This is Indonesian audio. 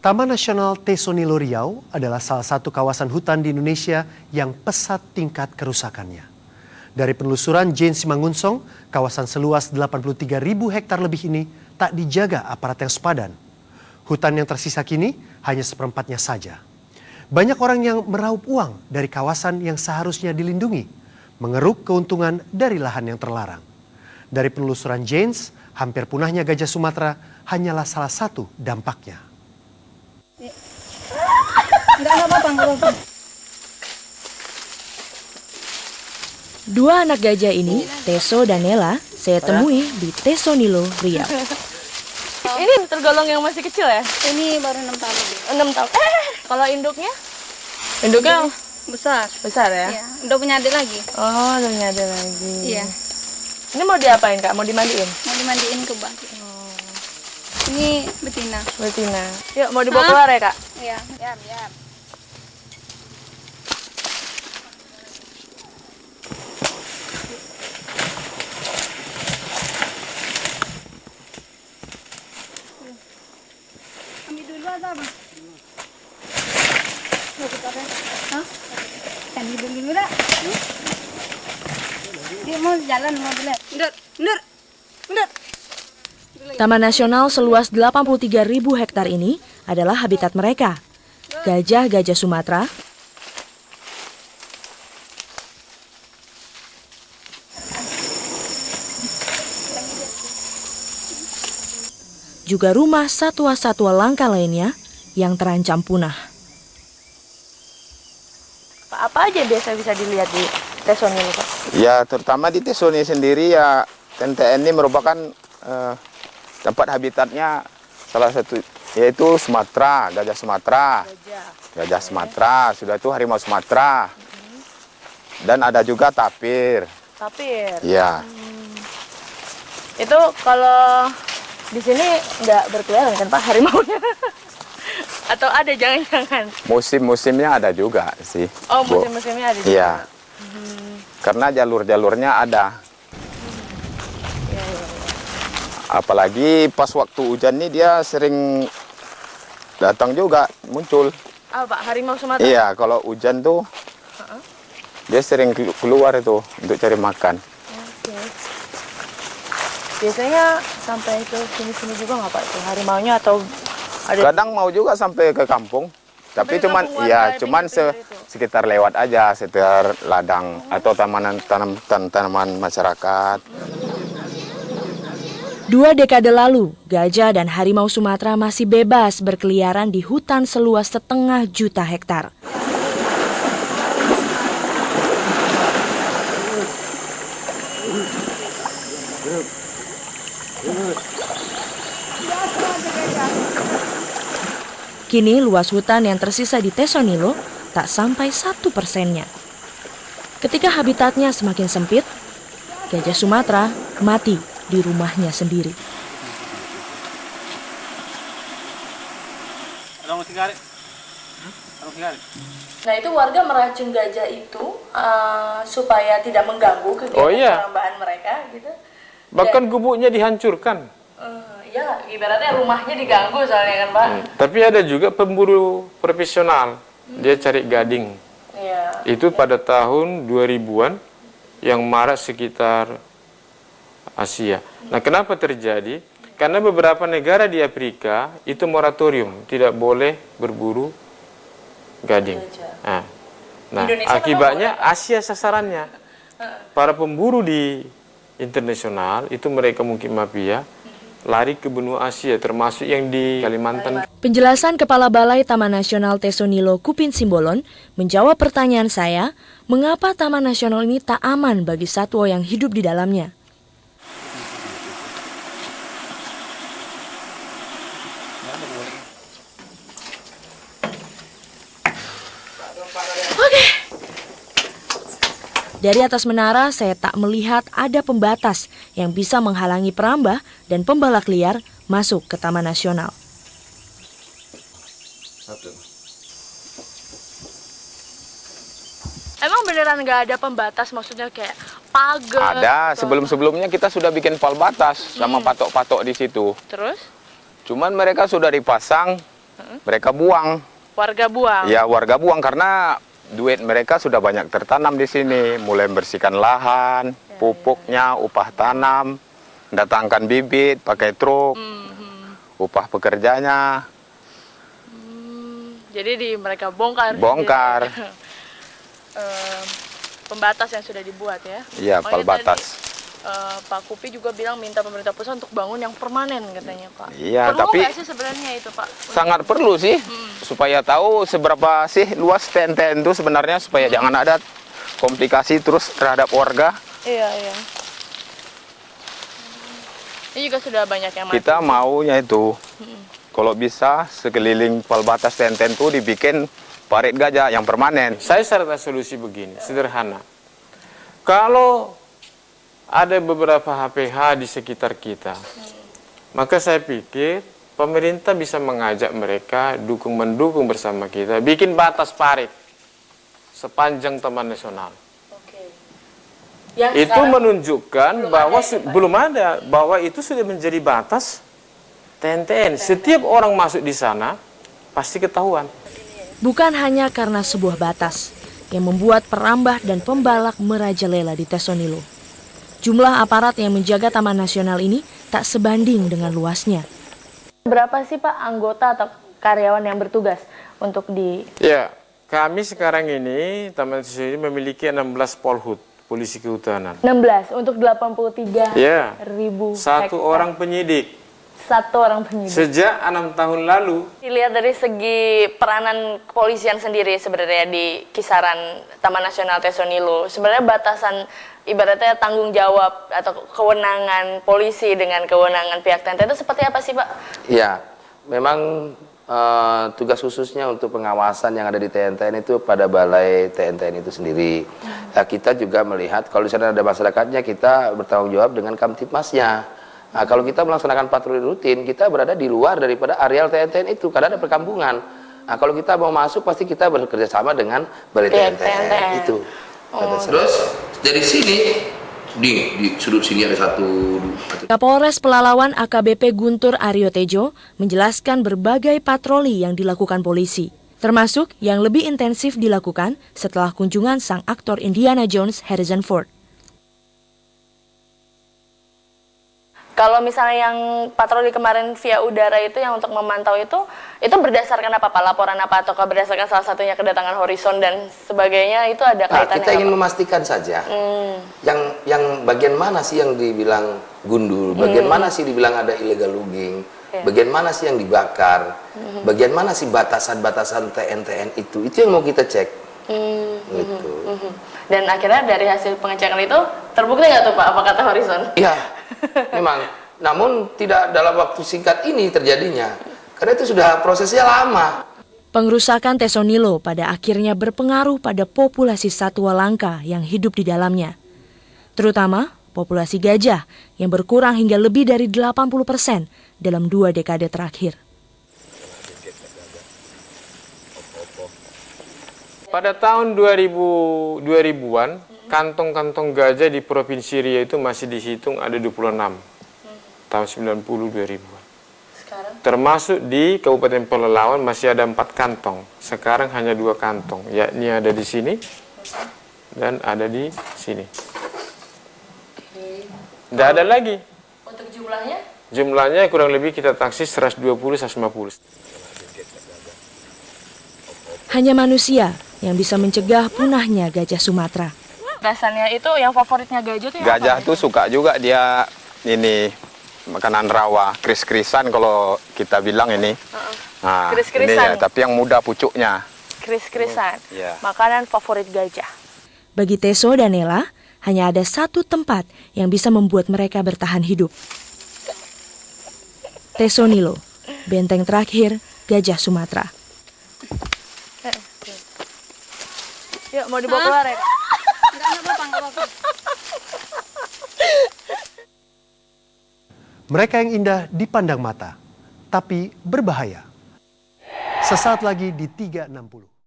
Taman Nasional Tesonilo Riau adalah salah satu kawasan hutan di Indonesia yang pesat tingkat kerusakannya. Dari penelusuran Jane Simangunsong, kawasan seluas 83.000 hektar lebih ini tak dijaga aparat yang sepadan. Hutan yang tersisa kini hanya seperempatnya saja. Banyak orang yang meraup uang dari kawasan yang seharusnya dilindungi, mengeruk keuntungan dari lahan yang terlarang. Dari penelusuran Janes, hampir punahnya gajah Sumatera hanyalah salah satu dampaknya. Dua anak gajah ini, Teso dan Nela, saya temui di Tesonilo Riau. Ini tergolong yang masih kecil ya? Ini baru 6 tahun. 6 tahun. Kalau induknya? Induknya Besar. besar ya? Iya, udah punya adik lagi. Oh, udah punya adik lagi. Iya. Ini mau diapain, Kak? Mau dimandiin? Mau dimandiin ke bak. Ini betina. Betina. Yuk, mau dibawa keluar ya, Kak? Iya, biar. Ambil dulu atau apa? Hah? Ambil dulu dah. Dia mau jalan mobilnya. Mundur. Taman Nasional seluas 83.000 hektar ini adalah habitat mereka. Gajah-gajah Sumatera, juga rumah satwa-satwa langka lainnya yang terancam punah. Apa aja biasa bisa dilihat di Tesonilo, Pak? Ya, terutama di Tesonilo sendiri ya, TNTN ini merupakan tempat habitatnya salah satu yaitu Sumatera, gajah Sumatera. Gajah Sumatera, sudah itu harimau Sumatera. Dan ada juga tapir. Tapir. Iya. Itu kalau di sini nggak berkeliaran kan, Pak, harimaunya? Atau ada jangan-jangan? Musim-musimnya ada juga sih. Oh, Bu. musim-musimnya ada juga. Iya. Karena jalur-jalurnya ada. Apalagi pas waktu hujan nih dia sering datang juga, muncul. Ah, Pak, harimau Sumatera? Iya, kalau hujan tuh dia sering keluar itu untuk cari makan. Oke. Biasanya sampai ke sini-sini juga nggak, Pak, tuh harimaunya atau ada? Kadang mau juga sampai ke kampung, tapi ke cuman kampung ya warga cuman pinggir-pinggir itu? sekitar lewat aja, sekitar ladang atau tanaman masyarakat. 2 dekade lalu, gajah dan harimau Sumatera masih bebas berkeliaran di hutan seluas 1,5 juta hektar. Kini luas hutan yang tersisa di Tesonilo tak sampai 1%-nya. Ketika habitatnya semakin sempit, gajah Sumatera mati di rumahnya sendiri. Nah, itu warga meracun gajah itu supaya tidak mengganggu kegiatan penambahan mereka, gitu. Bahkan gubuknya dihancurkan. Ya, ibaratnya rumahnya diganggu soalnya kan, Pak. Tapi ada juga pemburu profesional, dia cari gading. Iya. Itu pada tahun 2000-an yang marak sekitar Asia. Nah, kenapa terjadi? Karena beberapa negara di Afrika itu moratorium, tidak boleh berburu gading. Nah, akibatnya Asia sasarannya. Para pemburu di internasional itu mereka mungkin mafia, lari ke benua Asia, termasuk yang di Kalimantan. Penjelasan Kepala Balai Taman Nasional Tesonilo Kupin Simbolon menjawab pertanyaan saya, mengapa Taman Nasional ini tak aman bagi satwa yang hidup di dalamnya. Dari atas menara, saya tak melihat ada pembatas yang bisa menghalangi perambah dan pembalak liar masuk ke Taman Nasional. Emang beneran nggak ada pembatas, maksudnya kayak pagar? Ada, sebelum-sebelumnya kita sudah bikin pal batas sama patok-patok di situ. Terus? Cuman mereka sudah dipasang, mereka buang. Warga buang? Ya, warga buang karena duit mereka sudah banyak tertanam di sini. Mulai membersihkan lahan, pupuknya, upah tanam, datangkan bibit, pakai truk, upah pekerjanya. Jadi mereka bongkar? Bongkar. Pembatas yang sudah dibuat ya? Iya, pembatas. Pak Kupi juga bilang minta pemerintah pusat untuk bangun yang permanen katanya Pak. Iya, perlu tapi nggak sih sebenarnya itu Pak? Sangat perlu sih, supaya tahu seberapa sih luas TNTN itu sebenarnya, supaya jangan ada komplikasi terus terhadap warga. Iya. Ini juga sudah banyak yang mati. Kita maunya itu, kalau bisa sekeliling pembatas TNTN itu dibikin parit gajah yang permanen. Saya sarankan solusi begini, sederhana. Kalau ada beberapa HPH di sekitar kita, maka saya pikir pemerintah bisa mengajak mereka mendukung bersama kita, bikin batas parit sepanjang Taman Nasional. Itu menunjukkan bahwa belum ada, bahwa itu sudah menjadi batas TNTN. Setiap orang masuk di sana pasti ketahuan. Bukan hanya karena sebuah batas yang membuat perambah dan pembalak merajalela di Tesonilo. Jumlah aparat yang menjaga Taman Nasional ini tak sebanding dengan luasnya. Berapa sih Pak anggota atau karyawan yang bertugas untuk di... Ya, kami sekarang ini Taman Nasional ini memiliki 16 polhut, polisi kehutanan. 16 untuk 83.000 Satu orang penyidik. Satu orang penyidik. Sejak 6 tahun lalu. Dilihat dari segi peranan kepolisian sendiri sebenarnya di kisaran Taman Nasional Tesonilo, sebenarnya batasan ibaratnya tanggung jawab atau kewenangan polisi dengan kewenangan pihak TNT itu seperti apa sih Pak? Ya, memang tugas khususnya untuk pengawasan yang ada di TNTN itu pada balai TNTN itu sendiri. Kita juga melihat kalau di sana ada masyarakatnya, kita bertanggung jawab dengan Kamtipmasnya. Nah, kalau kita melaksanakan patroli rutin, kita berada di luar daripada areal TNTN itu, karena ada perkampungan. Nah, kalau kita mau masuk, pasti kita bekerja sama dengan balai TNTN itu. Terus dari sini, di sudut sini ada satu. Kapolres Pelalawan AKBP Guntur Aryo Tejo menjelaskan berbagai patroli yang dilakukan polisi, termasuk yang lebih intensif dilakukan setelah kunjungan sang aktor Indiana Jones Harrison Ford. Kalau misalnya yang patroli kemarin via udara itu yang untuk memantau itu berdasarkan apa Pak? Laporan apa ataukah berdasarkan salah satunya kedatangan Horizon dan sebagainya, itu ada kaitannya? Kita ingin memastikan saja yang bagian mana sih yang dibilang gundul, bagian mana sih dibilang ada illegal logging, bagian mana sih yang dibakar, bagian mana sih batasan-batasan TNTN itu yang mau kita cek. Gitu. Dan akhirnya dari hasil pengecekan itu terbukti nggak tuh Pak apa kata Horizon? Iya, memang. Namun tidak dalam waktu singkat ini terjadinya, karena itu sudah prosesnya lama. Pengerusakan Tesonilo pada akhirnya berpengaruh pada populasi satwa langka yang hidup di dalamnya, terutama populasi gajah yang berkurang hingga lebih dari 80% dalam 2 dekade terakhir. Pada tahun 2000-an, kantong-kantong gajah di Provinsi Riau itu masih dihitung ada 26. Tahun 90-2000-an. Termasuk di Kabupaten Pelalawan masih ada 4 kantong. Sekarang hanya 2 kantong, yakni ada di sini dan ada di sini. Tidak ada lagi. Untuk jumlahnya? Jumlahnya kurang lebih kita taksi 120-150. Hanya manusia yang bisa mencegah punahnya gajah Sumatera. Rasanya itu yang favoritnya gajah tuh Gajah tuh suka juga dia ini makanan rawa, kris-krisan kalau kita bilang ini. Nah, kris-krisan. ini ya, tapi yang muda pucuknya. Kris-krisan. Ya. Makanan favorit gajah. Bagi Teso dan Nela, hanya ada satu tempat yang bisa membuat mereka bertahan hidup. Tesonilo, benteng terakhir gajah Sumatera. Yuk, mau dibawa keluar ya? Enggak apa-apa. Mereka yang indah dipandang mata, tapi berbahaya. Sesaat lagi di 360.